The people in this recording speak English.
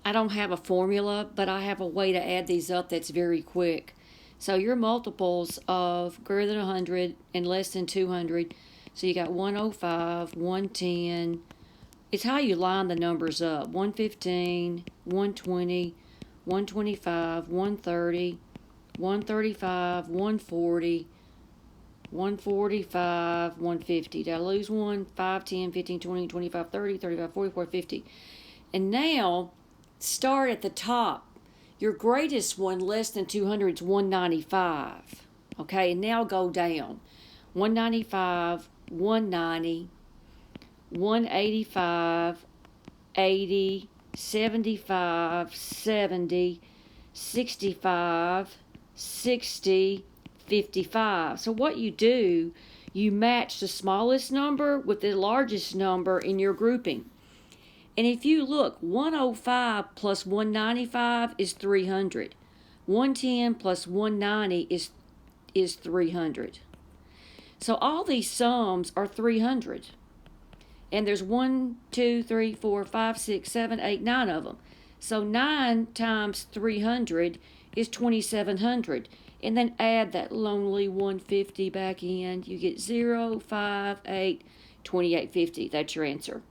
I don't have a formula, but I have a way to add these up that's very quick. So your multiples of greater than 100 and less than 200, so you got 105, 110. It's how you line the numbers up. 115, 120, 125, 130, 135, 140, 145, 150. Did I lose one? 5, 10, 15, 20, 25, 30, 35, 44, 50. And now, start at the top. Your greatest one, less than 200, is 195. Okay, and now go down. 195, 190, 185, 80, 75, 70, 65, 60, 55. So what you do, you match the smallest number with the largest number in your grouping. And if you look, 105 plus 195 is 300. 110 plus 190 is 300. So all these sums are 300. And there's 1, 2, 3, 4, 5, 6, 7, 8, 9 of them. So 9 times 300 is 2,700. And then add that lonely 150 back in. You get 0, 5, 8, 2850. That's your answer.